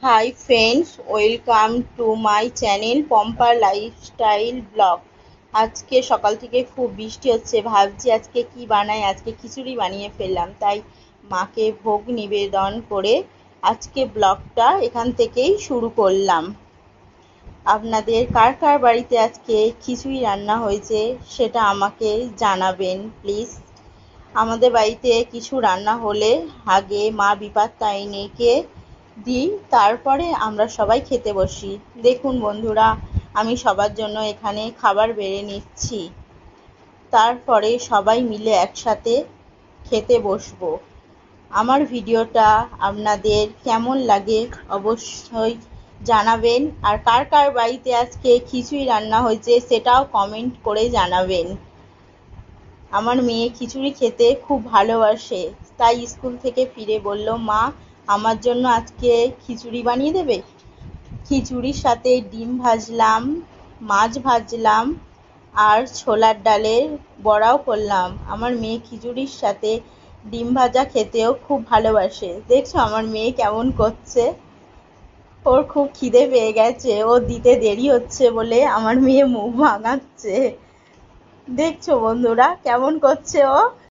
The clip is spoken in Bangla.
High friends, welcome to my channel পম্পার লাইফস্টাইল ব্লগ। আজকে সকাল থেকে খুব বৃষ্টি হচ্ছে, ভাবছি আজকে কি বানাই। আজকে খিচুড়ি বানিয়ে ফেললাম, তাই মাকে ভোগ নিবেদন করে আজকে ব্লগটা এখান থেকেই শুরু করলাম। আপনাদের কার কার বাড়িতে আজকে খিচুড়ি রান্না হয়েছে সেটা আমাকে জানাবেন প্লিজ। আমাদের বাড়িতে কিছু রান্না হলে আগে মা বিপত্তারিণীকে দিই, তারপরে আমরা সবাই খেতে বসি। দেখুন বন্ধুরা, আমি সবার জন্য এখানে খাবার বেড়ে নিচ্ছি, তারপরে সবাই মিলে একসাথে খেতে বসবো। আমার ভিডিওটা আপনাদের কেমন লাগে অবশ্যই জানাবেন, আর কার কার বাড়িতে আজকে খিচুড়ি রান্না হয়েছে সেটাও কমেন্ট করে জানাবেন। আমার মেয়ে খিচুড়ি খেতে খুব ভালোবাসে, তাই স্কুল থেকে ফিরে বলল, মা আমার জন্য আজকে খিচুড়ি বানিয়ে দেবে। খিচুড়ির সাথে ডিম ভাজলাম, মাছ ভাজলাম, আর ছোলার ডালের বড়াও করলাম। আমার মেয়ে খিচুড়ির সাথে ডিম ভাজা খেতেও খুব ভালোবাসে। দেখছো আমার মেয়ে কেমন করছে, ওর খুব খিদে পেয়ে গেছে, ও দিতে দেরি হচ্ছে বলে আমার মেয়ে মুখ ভাঙাচ্ছে। দেখছো বন্ধুরা কেমন করছে ও।